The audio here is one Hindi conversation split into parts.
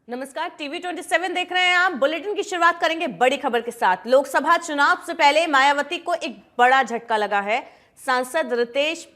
नमस्कार, टीवी 27 देख रहे हैं आप। बुलेटिन की शुरुआत करेंगे बड़ी खबर के साथ। लोकसभा चुनाव से पहले मायावती को एक बड़ा झटका लगा है। सांसद रितेश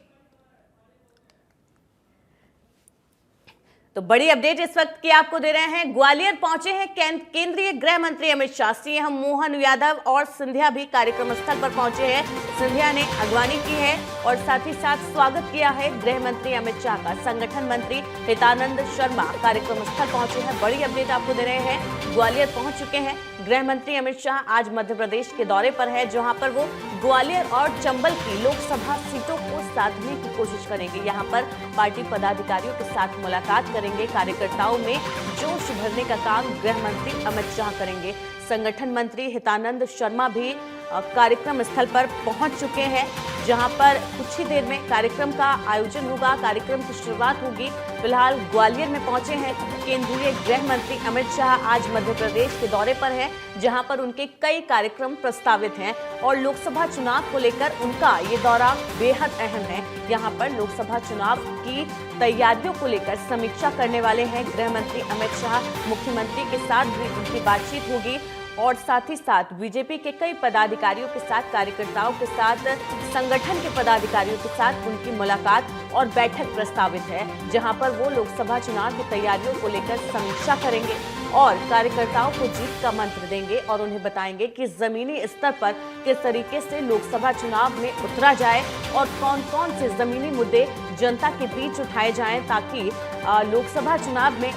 तो बड़ी अपडेट इस वक्त की आपको दे रहे हैं। ग्वालियर पहुंचे हैं केंद्रीय गृह मंत्री अमित शाह। सीएम मोहन यादव और सिंधिया भी कार्यक्रम स्थल पर पहुंचे हैं। सिंधिया ने अगवानी की है और साथ ही साथ स्वागत किया है गृह मंत्री अमित शाह का। संगठन मंत्री हितानंद शर्मा कार्यक्रम स्थल पहुंचे हैं। बड़ी अपडेट आपको दे रहे हैं। ग्वालियर पहुंच चुके हैं गृह मंत्री अमित शाह। आज मध्य प्रदेश के दौरे पर है, जहां पर वो ग्वालियर और चंबल की लोकसभा सीटों को साधने की कोशिश करेंगे। यहां पर पार्टी पदाधिकारियों के साथ मुलाकात करेंगे। कार्यकर्ताओं में जोश भरने का काम गृह मंत्री अमित शाह करेंगे। संगठन मंत्री हितानंद शर्मा भी कार्यक्रम स्थल पर पहुंच चुके हैं, जहां पर कुछ ही देर में कार्यक्रम का आयोजन होगा, कार्यक्रम की शुरुआत होगी। फिलहाल ग्वालियर में पहुंचे हैं केंद्रीय गृह मंत्री अमित शाह। आज मध्य प्रदेश के दौरे पर हैं, जहां पर उनके कई कार्यक्रम प्रस्तावित हैं और लोकसभा चुनाव को लेकर उनका ये दौरा बेहद अहम है। यहां पर लोकसभा चुनाव की तैयारियों को लेकर समीक्षा करने वाले हैं गृह मंत्री अमित शाह। मुख्यमंत्री के साथ भी उनकी बातचीत होगी और साथ ही साथ बीजेपी के कई पदाधिकारियों के साथ, कार्यकर्ताओं के साथ, संगठन के पदाधिकारियों के साथ उनकी मुलाकात और बैठक प्रस्तावित है, जहां पर वो लोकसभा चुनाव की तैयारियों को लेकर समीक्षा करेंगे और कार्यकर्ताओं को जीत का मंत्र देंगे और उन्हें बताएंगे कि जमीनी स्तर पर किस तरीके से लोकसभा चुनाव में उतरा जाए और कौन कौन से जमीनी मुद्दे जनता के बीच उठाए जाएं, ताकि लोकसभा चुनाव में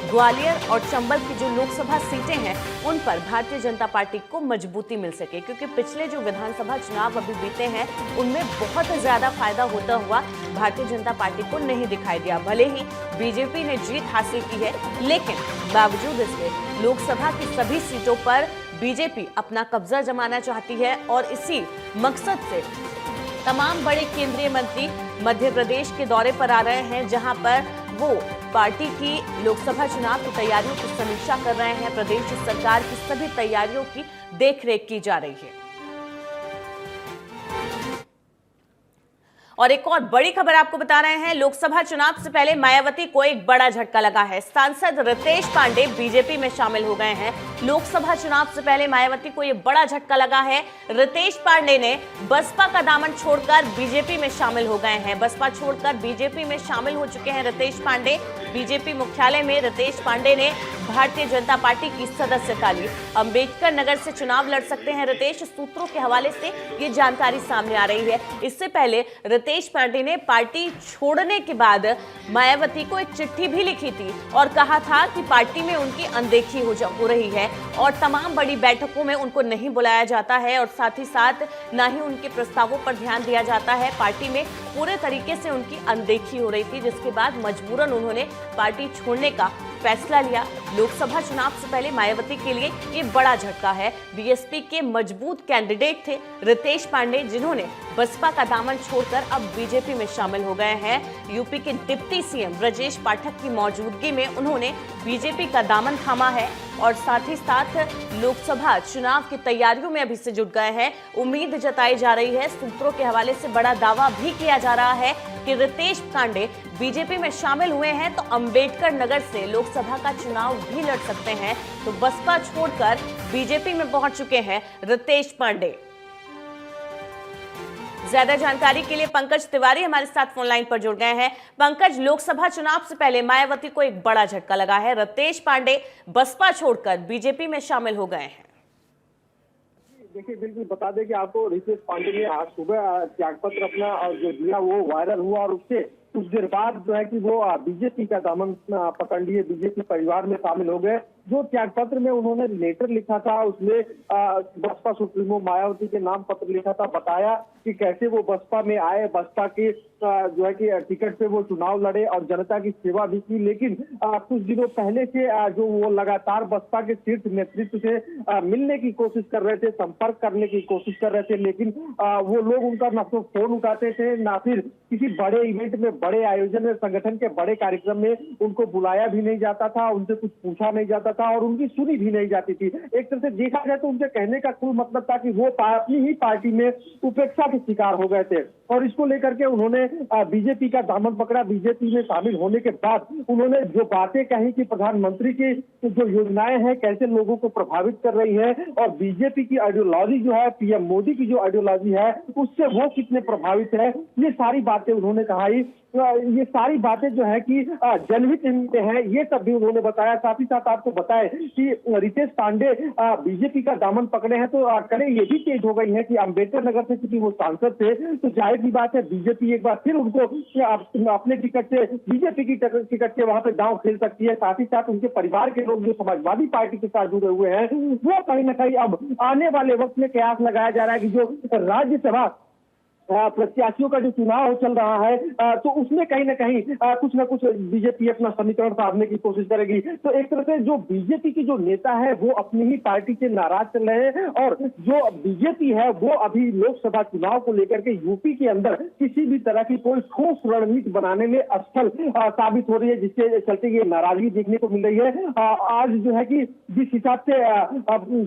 ग्वालियर और चंबल की जो लोकसभा सीटें हैं उन पर भारतीय जनता पार्टी को मजबूती मिल सके। क्योंकि पिछले जो विधानसभा चुनाव अभी बीते हैं उनमें बहुत ज्यादा फायदा होता हुआ भारतीय जनता पार्टी को नहीं दिखाई दिया। भले ही बीजेपी ने जीत हासिल की है, लेकिन बावजूद इसके लोकसभा की सभी सीटों पर बीजेपी अपना कब्जा जमाना चाहती है और इसी मकसद से तमाम बड़े केंद्रीय मंत्री मध्य प्रदेश के दौरे पर आ रहे हैं, जहां पर वो पार्टी की लोकसभा चुनाव की तैयारियों की समीक्षा कर रहे हैं। प्रदेश सरकार की सभी तैयारियों की देखरेख की जा रही है। और एक और बड़ी खबर आपको बता रहे हैं। लोकसभा चुनाव से पहले मायावती को एक बड़ा झटका लगा है। सांसद रितेश पांडे बीजेपी में शामिल हो गए हैं। लोकसभा चुनाव से पहले मायावती को यह बड़ा झटका लगा है। रितेश पांडे ने बसपा का दामन छोड़कर बीजेपी में शामिल हो गए हैं। बसपा छोड़कर बीजेपी में शामिल हो चुके हैं रितेश पांडे। बीजेपी मुख्यालय में रितेश पांडे ने भारतीय जनता पार्टी की सदस्यता ली। अंबेडकर नगर से चुनाव लड़ सकते हैं रितेश, सूत्रों के हवाले से ये जानकारी सामने आ रही है। इससे पहले रितेश पांडे ने पार्टी छोड़ने के बाद मायावती को एक चिट्ठी भी लिखी थी और कहा था कि पार्टी में उनकी अनदेखी हो रही है और तमाम बड़ी बैठकों में उनको नहीं बुलाया जाता है और साथ ही साथ ना ही उनके प्रस्तावों पर ध्यान दिया जाता है। पार्टी में पूरे तरीके से उनकी अनदेखी हो रही थी, जिसके बाद मजबूरन उन्होंने पार्टी छोड़ने का फैसला लिया। लोकसभा चुनाव से पहले मायावती के लिए ये बड़ा झटका है। बीएसपी के मजबूत कैंडिडेट थे रितेश पांडे, जिन्होंने बसपा का दामन छोड़कर अब बीजेपी में शामिल हो गए हैं। यूपी के डिप्टी सीएम ब्रजेश पाठक की मौजूदगी में उन्होंने बीजेपी का दामन थामा है और साथ ही साथ लोकसभा चुनाव की तैयारियों में अभी से जुट गए हैं। उम्मीद जताई जा रही है, सूत्रों के हवाले से बड़ा दावा भी किया जा रहा है कि रितेश पांडे बीजेपी में शामिल हुए हैं तो अंबेडकर नगर से लोकसभा का चुनाव भी लड़ सकते हैं। तो बसपा छोड़कर बीजेपी में पहुंच चुके हैं रितेश पांडे। ज्यादा जानकारी के लिए पंकज तिवारी हमारे साथ फोन लाइन पर जुड़ गए हैं। पंकज, लोकसभा चुनाव से पहले मायावती को एक बड़ा झटका लगा है। रितेश पांडे बसपा छोड़कर बीजेपी में शामिल हो गए हैं। देखिए, बिल्कुल बता दें कि आपको रितेश पांडे ने आज सुबह त्यागपत्र अपना जो दिया वो वायरल हुआ और उससे कुछ देर बाद जो है कि वो बीजेपी का दामन पकड़ लिए, बीजेपी परिवार में शामिल हो गए। जो त्यागपत्र में उन्होंने लेटर लिखा था उसमें बसपा सुप्रीमो मायावती के नाम पत्र लिखा था, बताया कि कैसे वो बसपा में आए, बसपा के जो है कि टिकट पे वो चुनाव लड़े और जनता की सेवा भी की। लेकिन कुछ दिनों पहले से जो वो लगातार बसपा के शीर्ष नेतृत्व से मिलने की कोशिश कर रहे थे, संपर्क करने की कोशिश कर रहे थे, लेकिन वो लोग उनका ना तो फोन उठाते थे, ना फिर किसी बड़े इवेंट में, बड़े आयोजन में, संगठन के बड़े कार्यक्रम में उनको बुलाया भी नहीं जाता था, उनसे कुछ पूछा नहीं जाता था और उनकी सुनी भी नहीं जाती थी। एक तरह से देखा जाए तो उनके कहने का कुल मतलब था कि वो अपनी ही पार्टी में उपेक्षा के शिकार हो गए थे और इसको लेकर के उन्होंने बीजेपी का दामन पकड़ा। बीजेपी में शामिल होने के बाद उन्होंने जो बातें कही कि प्रधानमंत्री की जो योजनाएं हैं कैसे लोगों को प्रभावित कर रही है और बीजेपी की आइडियोलॉजी जो है, पीएम मोदी की जो आइडियोलॉजी है उससे वो कितने प्रभावित है, ये सारी बातें उन्होंने कहा। ये सारी बातें जो है कि जनहित में है, ये सब भी उन्होंने बताया। साथ ही साथ आपको बताएं कि रितेश पांडे बीजेपी का दामन पकड़े हैं, तो कड़े ये भी तेज हो गई है कि अम्बेडकर नगर से क्योंकि वो सांसद थे, तो जाहिर सी बात है बीजेपी एक बार फिर उनको अपने टिकट से, बीजेपी की टिकट से वहां पे दांव खेल सकती है। साथ ही साथ उनके परिवार के लोग जो समाजवादी पार्टी के साथ जुड़े हुए हैं, वो कहीं ना कहीं अब आने वाले वक्त में कयास लगाया जा रहा है कि जो राज्यसभा प्रत्याशियों का जो चुनाव चल रहा है, तो उसमें कहीं ना कहीं कुछ ना कुछ बीजेपी अपना समीकरण साधने की कोशिश करेगी। तो एक तरह से जो बीजेपी की जो नेता है वो अपनी ही पार्टी से नाराज चल रहे हैं, और जो बीजेपी है वो अभी लोकसभा चुनाव को लेकर के यूपी के अंदर किसी भी तरह की कोई ठोस रणनीति बनाने में असफल साबित हो रही है, जिसके चलते ये नाराजगी देखने को मिल रही है। आज जो है कि जिस हिसाब से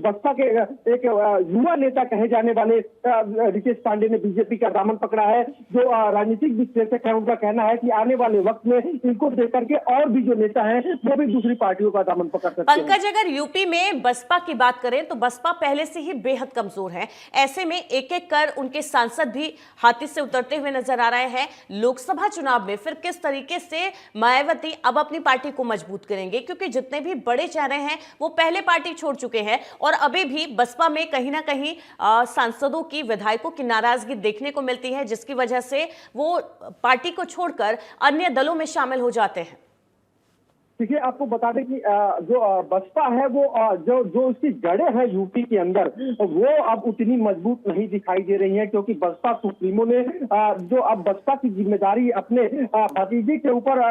बसपा के एक युवा नेता कहे जाने वाले रितेश पांडे ने बीजेपी का दामन पकड़ा है, जो राजनीतिक विश्लेषक है उनका कहना है कि आने वाले वक्त में इनको देख करके और भी जो नेता हैं वो भी दूसरी पार्टियों का दामन पकड़ सकते हैं। पंकज, अगर यूपी में बसपा की बात करें तो बसपा पहले से ही बेहद कमजोर है। ऐसे में एक एक कर उनके सांसद भी हाथी से उतरते हुए नजर आ रहे हैं। लोकसभा चुनाव में फिर किस तरीके से मायावती अब अपनी पार्टी को मजबूत करेंगे, क्योंकि जितने भी बड़े चेहरे हैं वो पहले पार्टी छोड़ चुके हैं और अभी भी बसपा में कहीं ना कहीं सांसदों की, विधायकों की नाराजगी देखने को मिलती है, जिसकी वजह से वो पार्टी को छोड़कर अन्य दलों में शामिल हो जाते हैं। देखिए, आपको बता दें कि जो बसपा है वो जो उसकी जड़ें हैं यूपी के अंदर, वो अब उतनी मजबूत नहीं दिखाई दे रही हैं, क्योंकि बसपा सुप्रीमो ने जो अब बसपा की जिम्मेदारी अपने भतीजे के ऊपर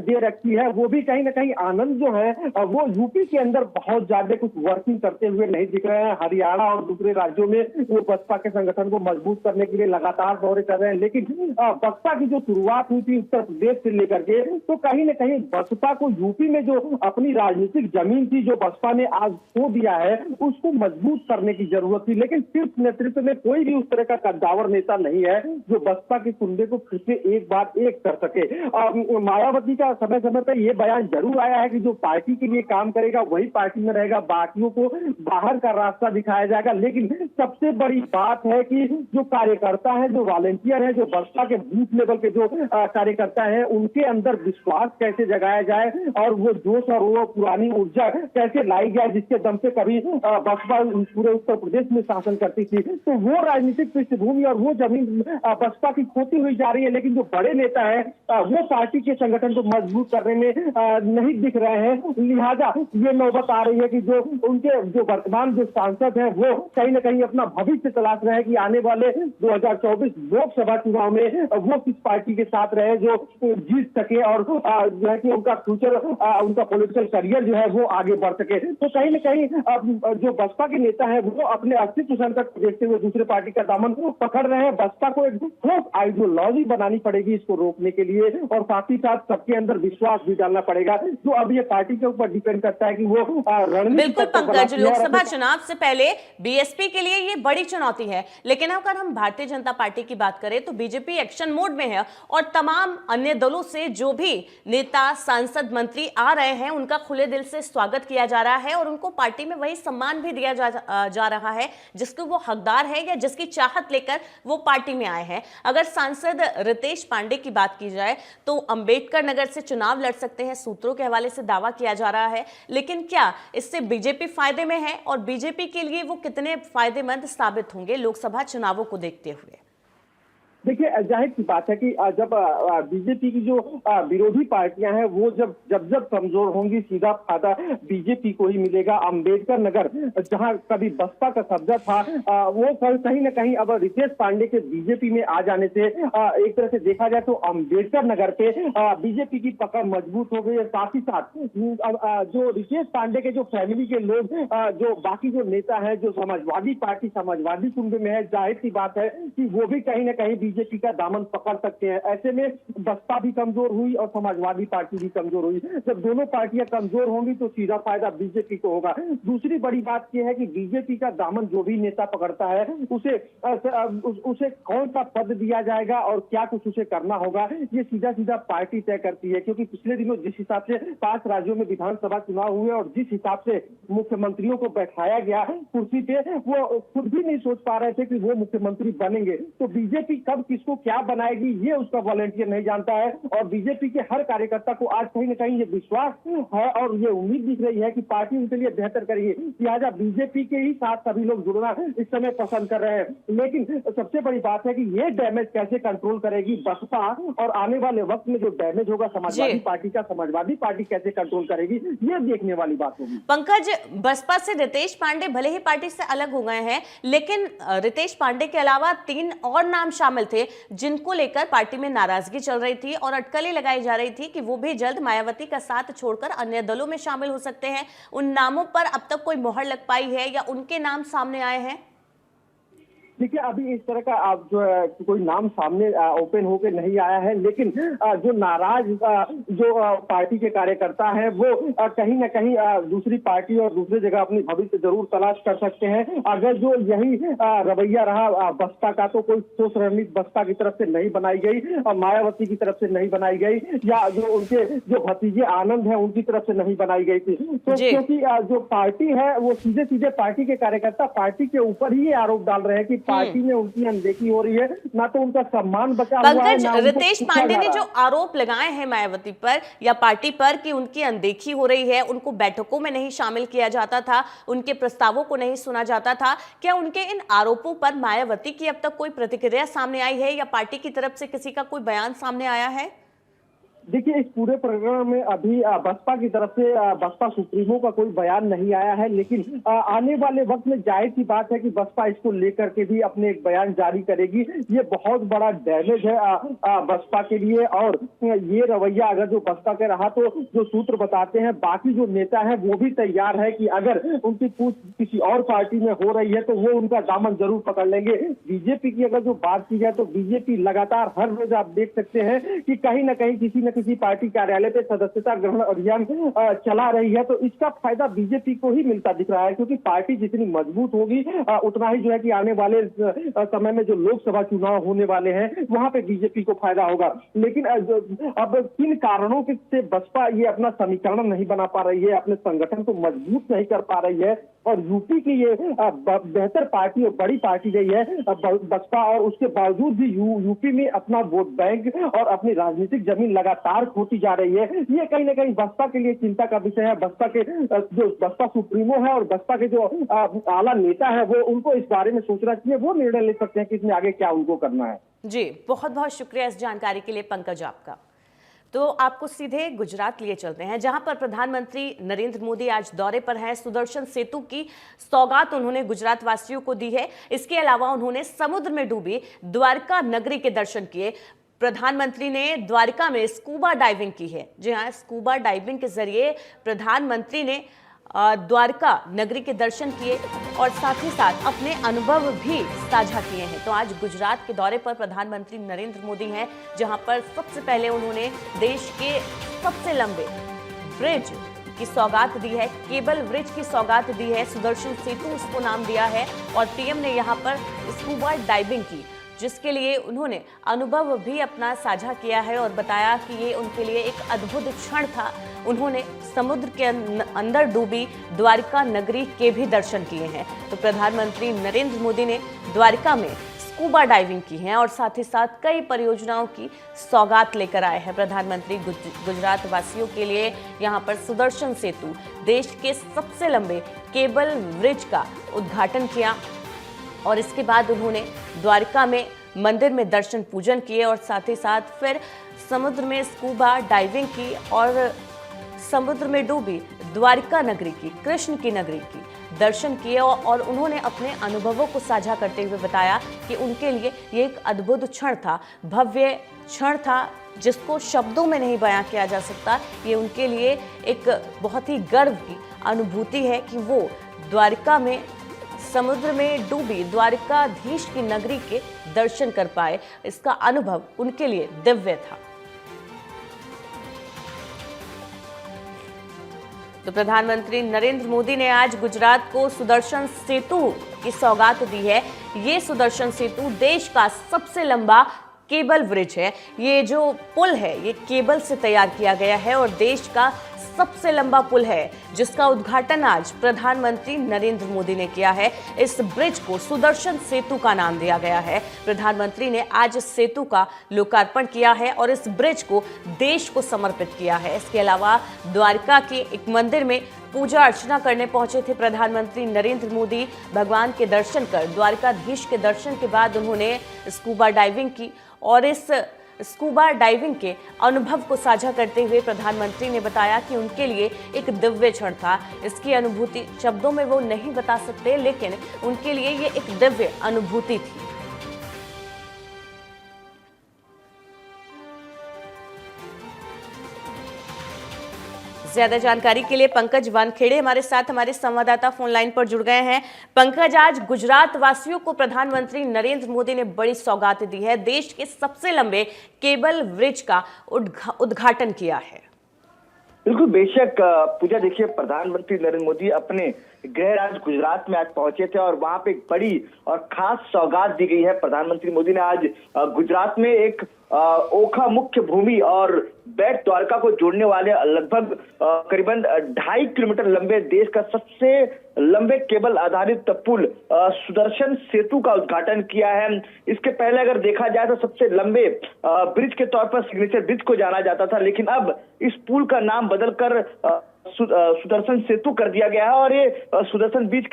दे रखी है, वो भी कहीं ना कहीं आनंद जो है वो यूपी के अंदर बहुत ज्यादा कुछ वर्किंग करते हुए नहीं दिख रहे हैं। हरियाणा और दूसरे राज्यों में वो बसपा के संगठन को मजबूत करने के लिए लगातार दौरे कर रहे हैं, लेकिन बसपा की जो शुरुआत हुई थी उत्तर प्रदेश से लेकर के, तो कहीं ना कहीं बसपा को यूपी में जो अपनी राजनीतिक जमीन थी जो बसपा ने आज खो दिया है, उसको मजबूत करने की जरूरत थी। लेकिन सिर्फ नेतृत्व में कोई भी उस तरह का कद्दावर नेता नहीं है जो बसपा के कुंडे को फिर से एक बार एक कर सके। मायावती का समय समय पर यह बयान जरूर आया है कि जो पार्टी के लिए काम करेगा वही पार्टी में रहेगा, बाकियों को बाहर का रास्ता दिखाया जाएगा। लेकिन सबसे बड़ी बात है कि जो कार्यकर्ता है, जो वॉलेंटियर है, जो बसपा के बूथ लेवल के जो कार्यकर्ता है, उनके अंदर विश्वास कैसे जगाया जाए और वो जोश और वो पुरानी ऊर्जा कैसे लाई जाए जिसके दम से कभी बसपा पूरे उत्तर प्रदेश में शासन करती थी। तो वो राजनीतिक पृष्ठभूमि और वो जमीन बसपा की खोती हुई जा रही है, लेकिन जो बड़े नेता है वो पार्टी के संगठन को मजबूत करने में नहीं दिख रहे हैं। लिहाजा ये नौबत आ रही है कि जो उनके जो वर्तमान जो सांसद हैं वो कहीं ना कहीं अपना भविष्य तलाश रहे हैं कि आने वाले 2024 लोकसभा चुनाव में वो किस पार्टी के साथ रहे जो जीत सके और जो है कि उनका फ्यूचर, उनका पॉलिटिकल करियर जो है वो आगे बढ़ सके। तो कहीं ना कहीं जो बसपा के नेता है वो अपने अस्तित्व संकट को देखते हुए दूसरे पार्टी का दामन पकड़ रहे हैं। बसपा को एक ठोस आइडियोलॉजी बनानी पड़ेगी इसको रोकने के लिए, और साथ ही साथ सबके अंदर विश्वास भी डालना पड़ेगा, जो अब ये पार्टी के ऊपर डिपेंड करता है कि वो रणनीति। बिल्कुल पंकज, लोकसभा चुनाव से पहले बीएसपी के लिए ये बड़ी चुनौती है, लेकिन अगर हम भारतीय जनता पार्टी की बात करें तो बीजेपी एक्शन मोड में है और तमाम अन्य दलों से जो भी नेता, सांसद, मंत्री आ रहे हैं उनका खुले दिल से स्वागत किया जा रहा है और उनको पार्टी में वही सम्मान भी दिया जा रहा है जिसको वो हकदार है या जिसकी चाहत लेकर वो पार्टी में आए हैं। अगर सांसद रितेश पांडे की बात की जाए तो अंबेडकर नगर से चुनाव लड़ सकते हैं, सूत्रों के हवाले से दावा किया जा रहा है, लेकिन क्या इससे बीजेपी फायदे में है और बीजेपी के लिए वो कितने फायदेमंद साबित होंगे लोकसभा चुनावों को देखते हुए? देखिए, जाहिर सी बात है कि जब बीजेपी की जो विरोधी पार्टियां हैं वो जब कमजोर होंगी, सीधा फायदा बीजेपी को ही मिलेगा। अंबेडकर नगर जहां कभी बसपा का कब्जा था, वो कहीं ना कहीं अब रितेश पांडे के बीजेपी में आ जाने से एक तरह से देखा जाए तो अंबेडकर नगर पे बीजेपी की पकड़ मजबूत हो गई है। साथ ही साथ जो रितेश पांडे के जो फैमिली के लोग, जो बाकी जो नेता है जो समाजवादी पार्टी, समाजवादी कुंभ में है, जाहिर सी बात है कि वो भी कहीं ना कहीं बीजेपी का दामन पकड़ सकते हैं। ऐसे में बसपा भी कमजोर हुई और समाजवादी पार्टी भी कमजोर हुई। जब दोनों पार्टियां कमजोर होंगी तो सीधा फायदा बीजेपी को होगा। दूसरी बड़ी बात यह है कि बीजेपी का दामन जो भी नेता पकड़ता है उसे कौन सा पद दिया जाएगा और क्या कुछ उसे करना होगा, ये सीधा सीधा पार्टी तय करती है। क्योंकि पिछले दिनों जिस हिसाब से 5 राज्यों में विधानसभा चुनाव हुए और जिस हिसाब से मुख्यमंत्रियों को बैठाया गया कुर्सी पे, वो खुद भी नहीं सोच पा रहे थे कि वो मुख्यमंत्री बनेंगे। तो बीजेपी कब किसको क्या बनाएगी ये उसका वॉलंटियर नहीं जानता है। और बीजेपी के हर कार्यकर्ता को आज कहीं ना कहीं ये विश्वास है और ये उम्मीद दिख रही है कि पार्टी उनके लिए बेहतर करेगी। लिहाजा बीजेपी के ही साथ सभी लोग जुड़ना इस समय पसंद कर रहे हैं। लेकिन सबसे बड़ी बात है कि ये डैमेज कैसे कंट्रोल करेगी बसपा, और आने वाले वक्त में जो डैमेज होगा समाजवादी पार्टी का, समाजवादी पार्टी कैसे कंट्रोल करेगी, ये देखने वाली बात होगी। पंकज, बसपा से रितेश पांडे भले ही पार्टी से अलग हो गए हैं, लेकिन रितेश पांडे के अलावा 3 और नाम शामिल थे जिनको लेकर पार्टी में नाराजगी चल रही थी और अटकलें लगाई जा रही थी कि वो भी जल्द मायावती का साथ छोड़कर अन्य दलों में शामिल हो सकते हैं। उन नामों पर अब तक कोई मोहर लग पाई है या उनके नाम सामने आए हैं? देखिए, अभी इस तरह का आप जो है कोई नाम सामने ओपन होकर नहीं आया है। लेकिन जो नाराज जो पार्टी के कार्यकर्ता हैं वो कहीं ना कहीं दूसरी पार्टी और दूसरी जगह अपनी भविष्य जरूर तलाश कर सकते हैं। अगर जो यही रवैया रहा बसपा का, तो कोई ठोस रणनीति बसपा की तरफ से नहीं बनाई गई और मायावती की तरफ से नहीं बनाई गई, या जो उनके जो भतीजे आनंद है उनकी तरफ से नहीं बनाई गई थी। तो क्योंकि जो पार्टी है वो सीधे सीधे पार्टी के कार्यकर्ता पार्टी के ऊपर ही आरोप डाल रहे हैं कि पार्टी में उनकी अनदेखी हो रही है, ना तो उनका सम्मान बचा हुआ है, ना रितेश पांडे ने जो आरोप लगाए हैं मायावती पर या पार्टी पर कि उनकी अनदेखी हो रही है, उनको बैठकों में नहीं शामिल किया जाता था, उनके प्रस्तावों को नहीं सुना जाता था, क्या उनके इन आरोपों पर मायावती की अब तक कोई प्रतिक्रिया सामने आई है या पार्टी की तरफ से किसी का कोई बयान सामने आया है? देखिए, इस पूरे प्रकरण में अभी बसपा की तरफ से बसपा सुप्रीमो का कोई बयान नहीं आया है। लेकिन आने वाले वक्त में जाहिर सी बात है कि बसपा इसको लेकर के भी अपने एक बयान जारी करेगी। ये बहुत बड़ा डैमेज है बसपा के लिए, और ये रवैया अगर जो बसपा के रहा तो जो सूत्र बताते हैं बाकी जो नेता है वो भी तैयार है कि अगर उनकी पूछ किसी और पार्टी में हो रही है तो वो उनका दामन जरूर पकड़ लेंगे। बीजेपी की अगर जो बात की जाए तो बीजेपी लगातार हर रोज आप देख सकते हैं कि कहीं ना कहीं किसी पार्टी कार्यालय पे सदस्यता ग्रहण अभियान चला रही है। तो इसका फायदा बीजेपी को ही मिलता दिख रहा है, क्योंकि पार्टी जितनी मजबूत होगी उतना ही जो है कि आने वाले समय में जो लोकसभा चुनाव होने वाले हैं वहां पे बीजेपी को फायदा होगा। लेकिन अब किन कारणों से बसपा ये अपना समीकरण नहीं बना पा रही है, अपने संगठन को मजबूत नहीं कर पा रही है, और यूपी की ये बेहतर पार्टी और बड़ी पार्टी रही है बसपा, और उसके बावजूद भी यूपी में अपना वोट बैंक और अपनी राजनीतिक जमीन लगातार खोती जा रही है। ये कहीं ना कहीं बसपा के लिए चिंता का विषय है। बसपा के जो बसपा सुप्रीमो है और बसपा के जो आला नेता है वो उनको इस बारे में सोचना चाहिए, वो निर्णय ले सकते हैं कि इसमें आगे क्या उनको करना है। जी, बहुत बहुत शुक्रिया इस जानकारी के लिए पंकज आपका। तो आपको सीधे गुजरात लिए चलते हैं, जहां पर प्रधानमंत्री नरेंद्र मोदी आज दौरे पर हैं। सुदर्शन सेतु की सौगात उन्होंने गुजरात वासियों को दी है। इसके अलावा उन्होंने समुद्र में डूबी द्वारका नगरी के दर्शन किए। प्रधानमंत्री ने द्वारका में स्कूबा डाइविंग की है। जी हाँ, स्कूबा डाइविंग के जरिए प्रधानमंत्री ने द्वारका नगरी के दर्शन किए और साथ ही साथ अपने अनुभव भी साझा किए हैं। तो आज गुजरात के दौरे पर प्रधानमंत्री नरेंद्र मोदी हैं, जहां पर सबसे पहले उन्होंने देश के सबसे लंबे ब्रिज की सौगात दी है, केबल ब्रिज की सौगात दी है, सुदर्शन सेतु उसको नाम दिया है, और पीएम ने यहां पर स्कूबा डाइविंग की, जिसके लिए उन्होंने अनुभव भी अपना साझा किया है और बताया कि ये उनके लिए एक अद्भुत क्षण था। उन्होंने समुद्र के अंदर डूबी द्वारका नगरी के भी दर्शन किए हैं। तो प्रधानमंत्री नरेंद्र मोदी ने द्वारका में स्कूबा डाइविंग की है और साथ ही साथ कई परियोजनाओं की सौगात लेकर आए हैं। प्रधानमंत्री गुजरात वासियों के लिए यहाँ पर सुदर्शन सेतु, देश के सबसे लंबे केबल ब्रिज का उद्घाटन किया, और इसके बाद उन्होंने द्वारका में मंदिर में दर्शन पूजन किए और साथ ही साथ फिर समुद्र में स्कूबा डाइविंग की और समुद्र में डूबी द्वारका नगरी की, कृष्ण की नगरी की दर्शन किए, और उन्होंने अपने अनुभवों को साझा करते हुए बताया कि उनके लिए ये एक अद्भुत क्षण था, भव्य क्षण था, जिसको शब्दों में नहीं बयां किया जा सकता। ये उनके लिए एक बहुत ही गर्व की अनुभूति है कि वो द्वारका में समुद्र में डूबी द्वारिकाधीश की नगरी के दर्शन कर पाए। इसका अनुभव उनके लिए दिव्य था। तो प्रधानमंत्री नरेंद्र मोदी ने आज गुजरात को सुदर्शन सेतु की सौगात दी है। ये सुदर्शन सेतु देश का सबसे लंबा केबल ब्रिज है। ये जो पुल है ये केबल से तैयार किया गया है और देश का सबसे लंबा पुल है, जिसका उद्घाटन आज प्रधानमंत्री नरेंद्र मोदी ने किया है। इस ब्रिज को सुदर्शन सेतु का नाम दिया गया है। प्रधानमंत्री ने आज इस सेतु का लोकार्पण किया है और इस ब्रिज को देश को समर्पित किया है। इसके अलावा द्वारका के एक मंदिर में पूजा अर्चना करने पहुंचे थे प्रधानमंत्री नरेंद्र मोदी। भगवान के दर्शन कर द्वारकाधीश के दर्शन के बाद उन्होंने स्कूबा डाइविंग की और इस स्कूबा डाइविंग के अनुभव को साझा करते हुए प्रधानमंत्री ने बताया कि उनके लिए एक दिव्य क्षण था। इसकी अनुभूति शब्दों में वो नहीं बता सकते, लेकिन उनके लिए ये एक दिव्य अनुभूति थी। ज्यादा जानकारी के लिए पंकज वानखेड़े हमारे साथ हमारे संवाददाता फोन लाइन पर जुड़ गए हैं। पंकज, आज गुजरात वासियों को प्रधानमंत्री नरेंद्र मोदी ने बड़ी सौगात दी है। देश के सबसे लंबे केबल ब्रिज का उद्घाटन किया है। बिल्कुल, बेशक पूजा, देखिए प्रधानमंत्री नरेंद्र मोदी अपने गृह राज्य गुजरात में आज पहुंचे थे और वहां पे एक बड़ी और खास सौगात दी गई है। प्रधानमंत्री मोदी ने आज गुजरात में एक ओखा मुख्य भूमि और बेट द्वारका को जोड़ने वाले लगभग करीबन 2.5 किलोमीटर लंबे देश का सबसे लंबे केबल आधारित पुल सुदर्शन सेतु का उद्घाटन किया है। इसके पहले अगर देखा जाए तो सबसे लंबे ब्रिज के तौर पर सिग्नेचर ब्रिज को जाना जाता था, लेकिन अब इस पुल का नाम बदलकर सुदर्शन सेतु कर दिया गया है और ये सुदर्शन ब्रिज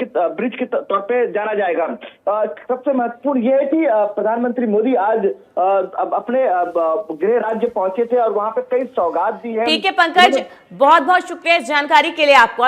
के तौर पे जाना जाएगा। सबसे महत्वपूर्ण यह है कि प्रधानमंत्री मोदी आज अपने गृह राज्य पहुंचे थे और वहां पे कई सौगात दी है। ठीक है पंकज, बहुत बहुत शुक्रिया इस जानकारी के लिए आपको।